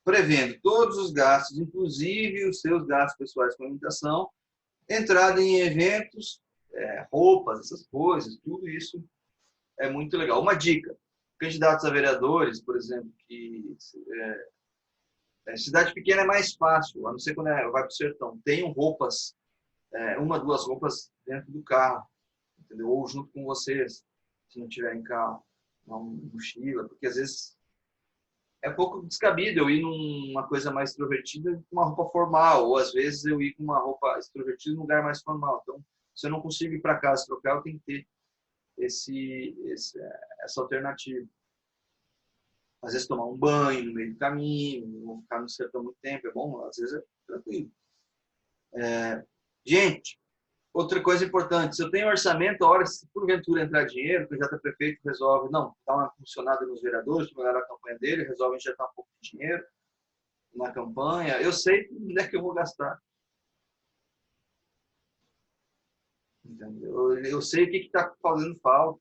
prevendo todos os gastos, inclusive os seus gastos pessoais com alimentação, entrada em eventos, roupas, essas coisas, tudo isso é muito legal. Uma dica, candidatos a vereadores, por exemplo, que cidade pequena é mais fácil, a não ser quando vai para o sertão. Tenham roupas, uma, duas roupas dentro do carro, entendeu? Ou junto com vocês, se não tiver em carro, uma mochila, porque às vezes é pouco descabido eu ir numa coisa mais extrovertida com uma roupa formal, ou às vezes eu ir com uma roupa extrovertida num lugar mais formal. Então, se eu não consigo ir para casa trocar, eu tenho que ter essa alternativa. Às vezes tomar um banho no meio do caminho, não vou ficar no sertão muito tempo, é bom, às vezes é tranquilo. Gente, outra coisa importante, se eu tenho orçamento, a hora, se porventura entrar dinheiro, o candidato a prefeito resolve, não, dá uma funcionada nos vereadores, melhorar a campanha dele, resolve injetar um pouco de dinheiro na campanha, eu sei onde é que eu vou gastar. Entendeu? Eu sei o que está fazendo falta.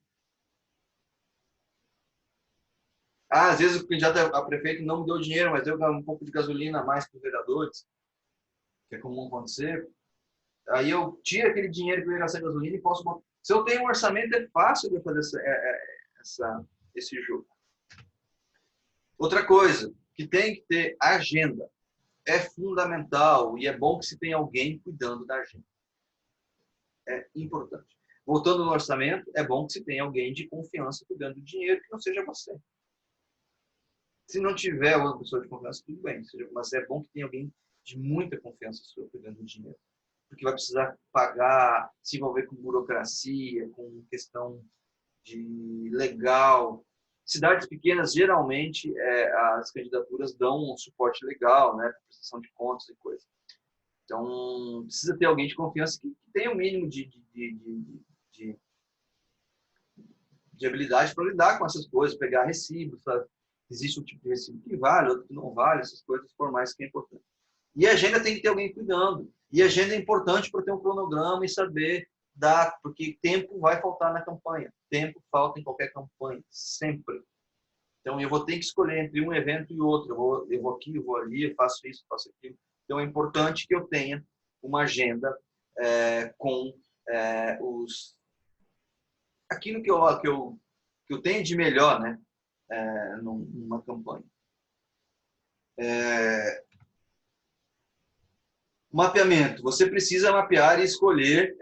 Às vezes o candidato a prefeito não me deu dinheiro, mas eu ganho um pouco de gasolina a mais para os vereadores, que é comum acontecer. Aí eu tiro aquele dinheiro que eu ia gastar em gasolina e posso botar. Se eu tenho um orçamento, é fácil de fazer esse jogo. Outra coisa, que tem que ter agenda. É fundamental e é bom que se tenha alguém cuidando da agenda. É importante. Voltando no orçamento, é bom que se tenha alguém de confiança cuidando do dinheiro, que não seja você. Se não tiver uma pessoa de confiança, tudo bem. Mas é bom que tenha alguém de muita confiança sua cuidando do dinheiro. Porque vai precisar pagar, se envolver com burocracia, com questão de legal. Cidades pequenas, geralmente, as candidaturas dão um suporte legal, né, para prestação de contas e coisa. Então, precisa ter alguém de confiança que tenha o um mínimo de habilidade para lidar com essas coisas, pegar recibos, sabe? Existe um tipo de recibo que vale, outro que não vale, essas coisas formais que é importante. E a agenda tem que ter alguém cuidando. E a agenda é importante para ter um cronograma e saber dar, porque tempo vai faltar na campanha. Tempo falta em qualquer campanha, sempre. Então, eu vou ter que escolher entre um evento e outro. Eu vou aqui, eu vou ali, eu faço isso, faço aquilo. Então, é importante que eu tenha uma agenda com aquilo que eu tenho de melhor, né, numa campanha. Mapeamento. Você precisa mapear e escolher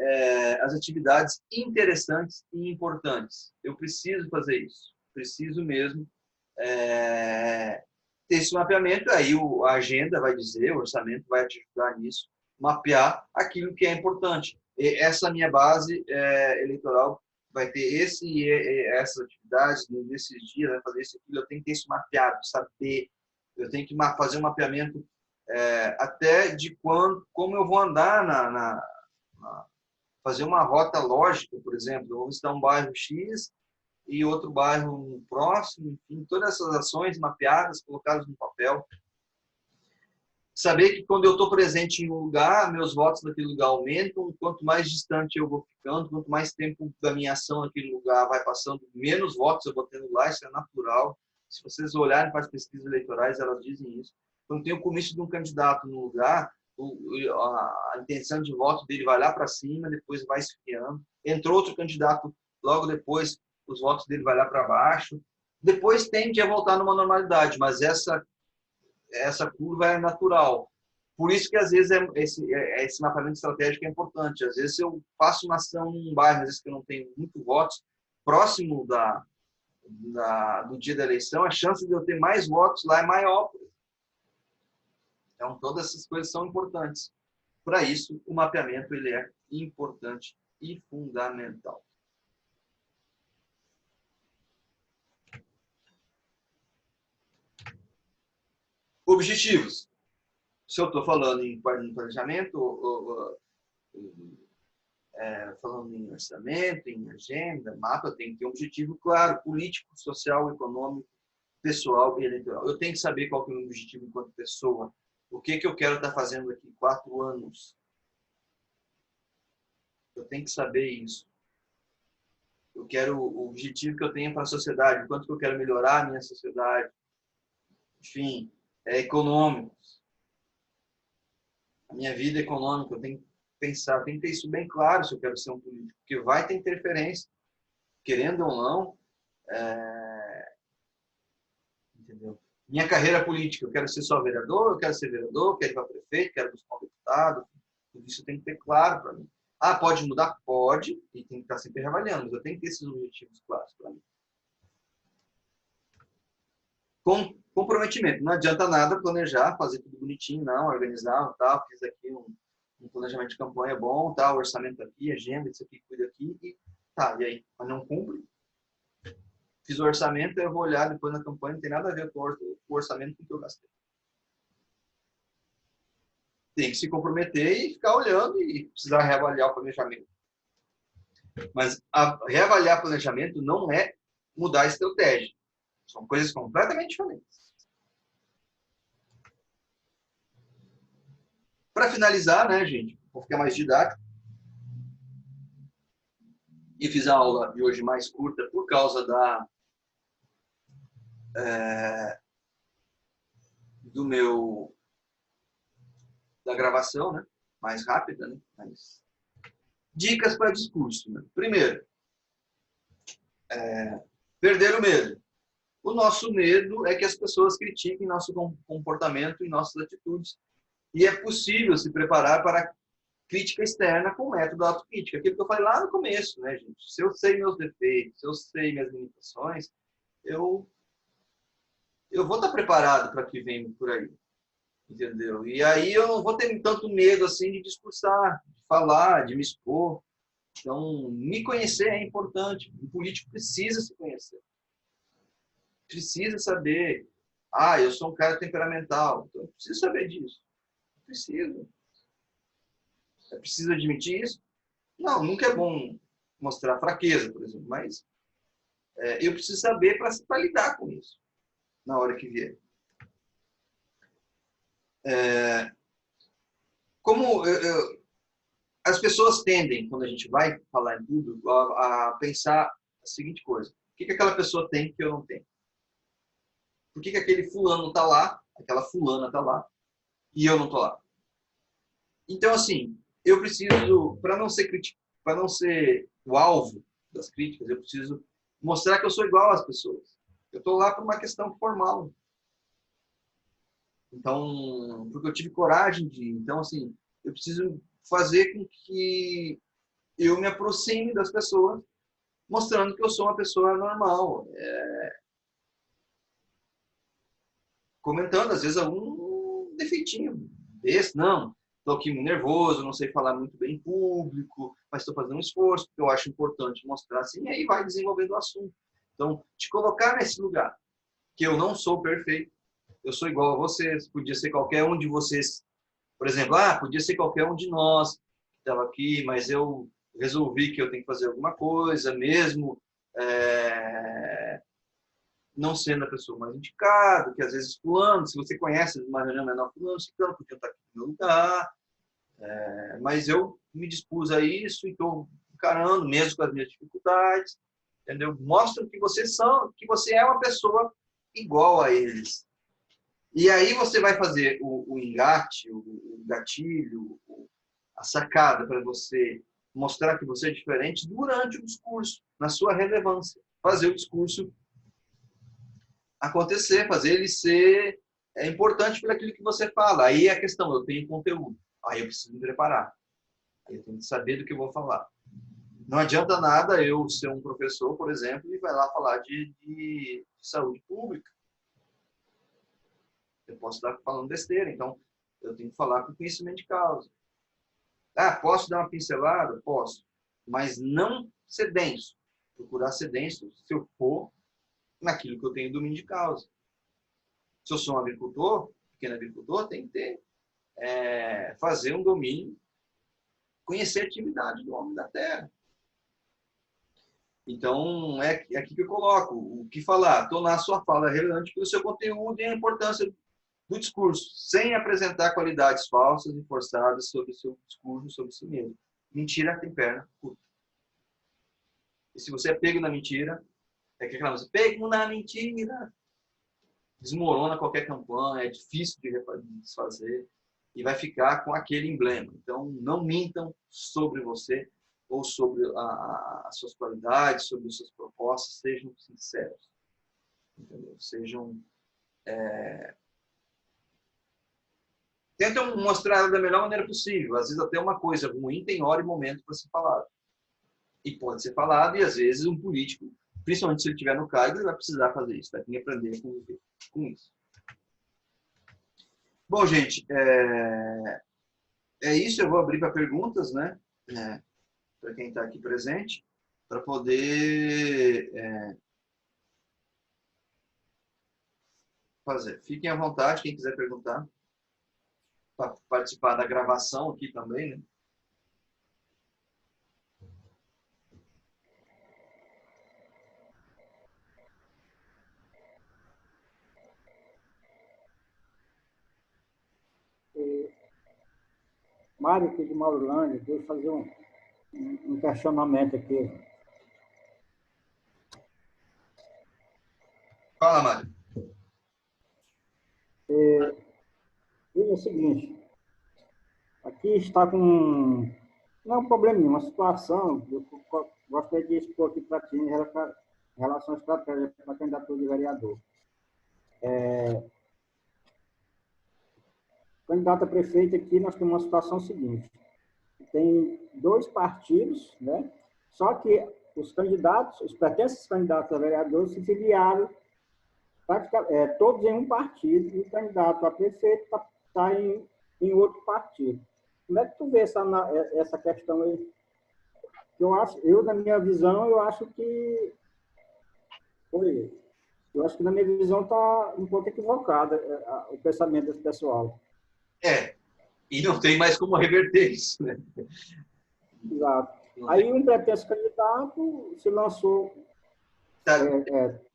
as atividades interessantes e importantes. Eu preciso fazer isso. Preciso mesmo ter esse mapeamento. Aí a agenda vai dizer, o orçamento vai te ajudar nisso. Mapear aquilo que é importante. Essa minha base eleitoral vai ter essas atividades nesses dias, vai fazer isso aquilo. Eu tenho que ter isso mapeado, saber. Eu tenho que fazer um mapeamento até de como eu vou andar fazer uma rota lógica, por exemplo. Eu vou visitar um bairro X, e outro bairro próximo, enfim, todas essas ações mapeadas, colocadas no papel. Saber que quando eu estou presente em um lugar, meus votos naquele lugar aumentam, quanto mais distante eu vou ficando, quanto mais tempo da minha ação naquele lugar vai passando, menos votos eu vou tendo lá, isso é natural. Se vocês olharem para as pesquisas eleitorais, elas dizem isso. Quando tem o comício de um candidato no lugar, a intenção de voto dele vai lá para cima, depois vai esfriando. Entrou outro candidato logo depois, os votos dele vai lá para baixo. Depois tende a voltar numa normalidade, mas essa curva é natural. Por isso que, às vezes, esse mapeamento estratégico é importante. Às vezes, eu faço uma ação num bairro, às vezes, que eu não tenho muito votos, próximo do dia da eleição, a chance de eu ter mais votos lá é maior. Então, todas essas coisas são importantes. Para isso, o mapeamento ele é importante e fundamental. Objetivos. Se eu estou falando em planejamento, falando em orçamento, em agenda, mapa, eu tenho que ter um objetivo claro, político, social, econômico, pessoal e eleitoral. Eu tenho que saber qual que é o meu objetivo enquanto pessoa. O que eu quero estar fazendo daqui 4 anos. Eu tenho que saber isso. Eu quero o objetivo que eu tenho para a sociedade, o quanto que eu quero melhorar a minha sociedade. Enfim, econômicos. A minha vida econômica, eu tenho que pensar, tem que ter isso bem claro se eu quero ser um político, porque vai ter interferência, querendo ou não, entendeu? Minha carreira política, eu quero ser só vereador, eu quero ser vereador, eu quero ir para prefeito, quero buscar um deputado, tudo isso tem que ter claro para mim. Ah, pode mudar? Pode, e tem que estar sempre reavaliando, mas eu tenho que ter esses objetivos claros para mim. Com comprometimento, não adianta nada planejar, fazer tudo bonitinho, não, organizar, tal, fiz aqui um planejamento de campanha bom, tal, orçamento aqui, agenda, isso aqui, cuida aqui, e tá, e aí? Mas não cumpre? Fiz o orçamento, eu vou olhar depois na campanha, não tem nada a ver com o orçamento que eu gastei. Tem que se comprometer e ficar olhando e precisar reavaliar o planejamento. Mas reavaliar o planejamento não é mudar a estratégia. São coisas completamente diferentes. Para finalizar, né, gente, vou ficar mais didático. E fiz a aula de hoje mais curta por causa da gravação, né? Mais rápida, né? Mas... Dicas para discurso. Né? Primeiro, perder o medo. O nosso medo é que as pessoas critiquem nosso comportamento e nossas atitudes. E é possível se preparar para crítica externa com o método da autocrítica. Aquilo que eu falei lá no começo, né, gente? Se eu sei meus defeitos, se eu sei minhas limitações, eu vou estar preparado para o que vem por aí. Entendeu? E aí eu não vou ter tanto medo assim de discursar, de falar, de me expor. Então, me conhecer é importante. Um político precisa se conhecer. Precisa saber. Ah, eu sou um cara temperamental. Então, eu preciso saber disso. Preciso. É preciso admitir isso? Não, nunca é bom mostrar fraqueza, por exemplo, mas eu preciso saber para lidar com isso na hora que vier. As pessoas tendem, quando a gente vai falar em tudo, a pensar a seguinte coisa: o que aquela pessoa tem que eu não tenho? Por que aquele fulano está lá, aquela fulana está lá, e eu não estou lá? Então, assim, eu preciso, para não ser o alvo das críticas, eu preciso mostrar que eu sou igual às pessoas. Eu estou lá por uma questão formal. Então, porque eu tive coragem de... Então, assim, eu preciso fazer com que eu me aproxime das pessoas, mostrando que eu sou uma pessoa normal. Comentando, às vezes, algum defeitinho desse, não. Estou aqui muito nervoso, não sei falar muito bem em público, mas estou fazendo um esforço, porque eu acho importante mostrar assim, e aí vai desenvolvendo o assunto. Então, te colocar nesse lugar, que eu não sou perfeito, eu sou igual a vocês, podia ser qualquer um de vocês, por exemplo, podia ser qualquer um de nós que estava aqui, mas eu resolvi que eu tenho que fazer alguma coisa, mesmo não sendo a pessoa mais indicada, que às vezes fulano, se você conhece uma reunião menor, fulano, ciclano, podia estar aqui no meu lugar, mas eu me dispus a isso e estou encarando, mesmo com as minhas dificuldades, entendeu? Mostram que que você é uma pessoa igual a eles. E aí você vai fazer o engate, o gatilho, a sacada para você mostrar que você é diferente durante o discurso, na sua relevância. Fazer o discurso acontecer, fazer ele ser importante por aquilo que você fala. Aí é a questão, eu tenho conteúdo. Aí eu preciso me preparar. Aí eu tenho que saber do que eu vou falar. Não adianta nada eu ser um professor, por exemplo, e vai lá falar de saúde pública. Eu posso estar falando besteira, então eu tenho que falar com conhecimento de causa. Posso dar uma pincelada? Posso. Mas não ser denso. Procurar ser denso se eu for naquilo que eu tenho domínio de causa. Se eu sou um agricultor, pequeno agricultor, tem que ter, fazer um domínio, conhecer a atividade do homem da terra. Então, é aqui que eu coloco. O que falar? Tornar a sua fala relevante pelo seu conteúdo e a importância do discurso, sem apresentar qualidades falsas e forçadas sobre o seu discurso, sobre si mesmo. Mentira tem perna curta. E se você é pego na mentira, é aquela música, pego na mentira, desmorona qualquer campanha, é difícil de desfazer e vai ficar com aquele emblema. Então, não mintam sobre você ou sobre as suas qualidades, sobre as suas propostas, sejam sinceros. Entendeu? Tentam mostrar da melhor maneira possível. Às vezes até uma coisa ruim tem hora e momento para ser falado. E pode ser falado, e às vezes um político, principalmente se ele estiver no cargo, ele vai precisar fazer isso, vai ter que aprender a conviver com isso. Bom, gente, é isso. Eu vou abrir para perguntas, né? Para quem está aqui presente, para poder fazer. Fiquem à vontade, quem quiser perguntar, para participar da gravação aqui também, né?
Mário, aqui de Maurlândia, deixa eu fazer um questionamento aqui.
Fala, Mário.
É o seguinte, aqui está com, não é um probleminha, uma situação, eu gostaria de expor aqui para ti em relação à estratégia para a candidatura de vereador. Candidato a prefeito aqui, nós temos uma situação seguinte, tem 2 partidos, né? Só que os candidatos, os pertences candidatos a vereador se filiaram todos em um partido e o candidato a prefeito está em outro partido. Como é que tu vê essa questão aí? Na minha visão, eu acho que na minha visão está um pouco equivocada o pensamento desse pessoal.
E não tem mais como reverter isso, né?
Exato. Aí um pretenso candidato se lançou.
Tá.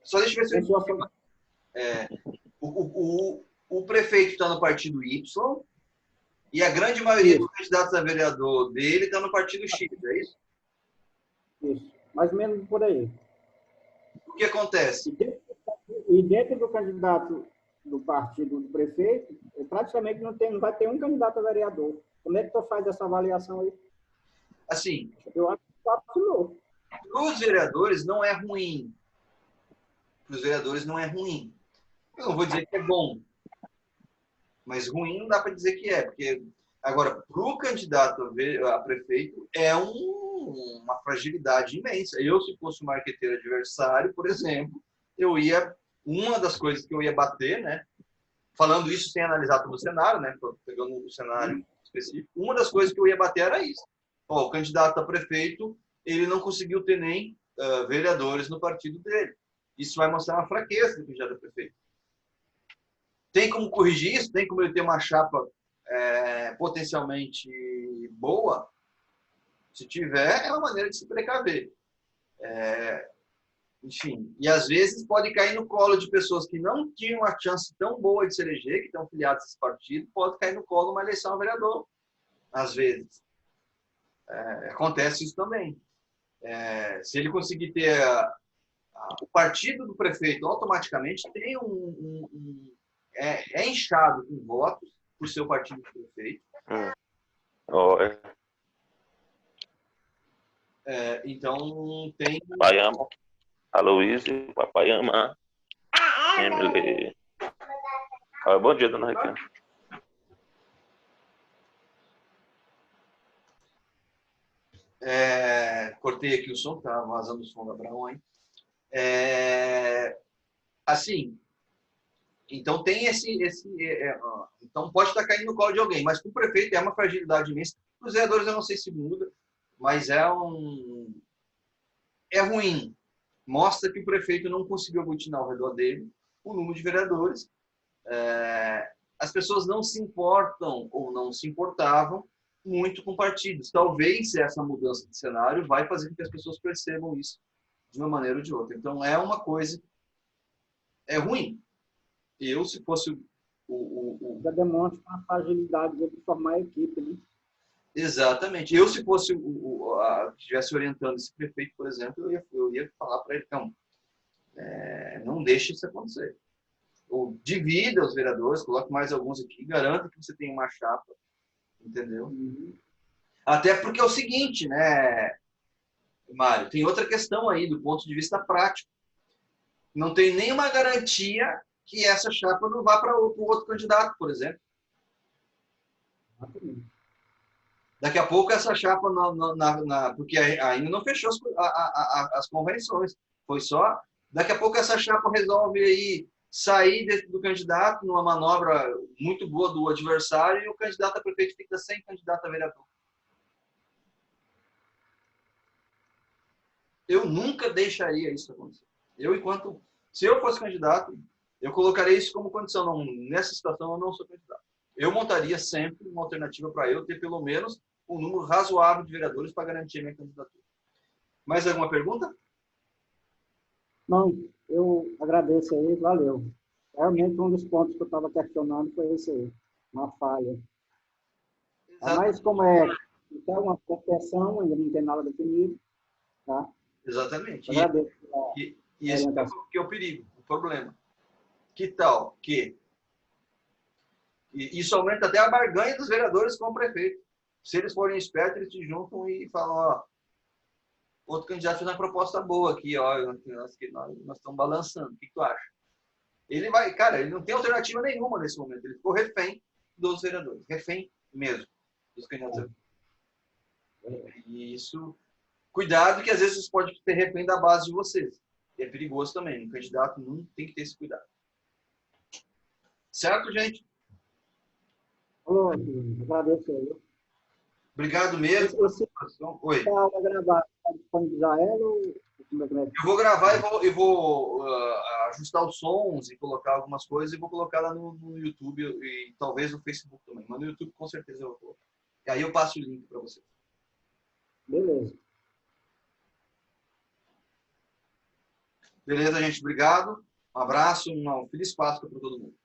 Só deixa eu ver se o prefeito está no partido Y e a grande maioria dos candidatos a vereador dele está no partido X, é isso?
Isso, mais ou menos por aí.
O que acontece?
E dentro do candidato do partido do prefeito, praticamente não vai ter um candidato a vereador. Como é que tu faz essa avaliação aí?
Assim,
eu acho que vacilou.
Para os vereadores não é ruim. Para os vereadores não é ruim. Eu não vou dizer que é bom, mas ruim não dá para dizer que é, porque agora, para o candidato a prefeito, é uma fragilidade imensa. Eu, se fosse um marqueteiro adversário, por exemplo, uma das coisas que eu ia bater, né, falando isso sem analisar todo o cenário, né, pegando o cenário específico, uma das coisas que eu ia bater era isso. O candidato a prefeito, ele não conseguiu ter nem vereadores no partido dele. Isso vai mostrar uma fraqueza do candidato a prefeito. Tem como corrigir isso? Tem como ele ter uma chapa potencialmente boa? Se tiver, é uma maneira de se precaver. enfim. E às vezes pode cair no colo de pessoas que não tinham uma chance tão boa de se eleger, que estão filiadas a esse partido, pode cair no colo uma eleição a vereador, às vezes. Acontece isso também. Se ele conseguir ter o partido do prefeito, automaticamente tem é inchado com votos por seu partido do prefeito.
Oh,
Então tem.
Papai ama. Aloysio, papai ama. Emily. Bom dia, dona Raquel.
Cortei aqui o som, tá vazando o som da Abraão, hein? Assim, então tem então pode estar caindo no colo de alguém, mas para o prefeito é uma fragilidade imensa. Para os vereadores eu não sei se muda, mas é ruim. Mostra que o prefeito não conseguiu aglutinar ao redor dele o número de vereadores. As pessoas não se importam ou não se importavam muito com partidos. Talvez essa mudança de cenário vai fazer com que as pessoas percebam isso de uma maneira ou de outra. Então é uma coisa ruim. Eu, se fosse
já demonstra uma fragilidade de formar a equipe, né?
Exatamente. Eu, se fosse estivesse orientando esse prefeito, por exemplo, eu ia falar para ele, não deixe isso acontecer. Ou divida os vereadores, coloque mais alguns aqui, garanta que você tenha uma chapa, entendeu?
Uhum.
Até porque é o seguinte, né, Mário, tem outra questão aí do ponto de vista prático. Não tem nenhuma garantia que essa chapa não vá para o outro candidato, por exemplo. Daqui a pouco essa chapa, porque ainda não fechou as convenções, foi só. Daqui a pouco essa chapa resolve aí sair do candidato numa manobra muito boa do adversário e o candidato a prefeito fica sem candidato a vereador. Eu nunca deixaria isso acontecer. Se eu fosse candidato, eu colocaria isso como condição. Não, nessa situação, eu não sou candidato. Eu montaria sempre uma alternativa para eu ter pelo menos um número razoável de vereadores para garantir a minha candidatura. Mais alguma pergunta?
Não, eu agradeço aí, valeu. Realmente um dos pontos que eu estava questionando foi esse aí, uma falha. Mas como é uma proteção, ainda não tem nada definido, tá?
Exatamente.
Agradeço.
E esse que é o perigo, o problema. Que tal que isso aumenta até a barganha dos vereadores com o prefeito. Se eles forem espertos, eles se juntam e falam, outro candidato fez uma proposta boa aqui, nós estamos balançando, o que tu acha? Ele não tem alternativa nenhuma nesse momento, ele ficou refém dos vereadores, refém mesmo dos candidatos. E isso, cuidado que às vezes isso pode ter refém da base de vocês. E é perigoso também, um candidato não tem que ter esse cuidado. Certo, gente?
Agradeço aí.
Obrigado mesmo.
Oi. Está gravado, está disponibilizar ela ou...
Eu vou gravar e vou ajustar os sons e colocar algumas coisas e vou colocar lá no YouTube e talvez no Facebook também. Mas no YouTube com certeza eu vou colocar. E aí eu passo o link para você.
Beleza.
Beleza, gente. Obrigado. Um abraço, uma feliz Páscoa para todo mundo.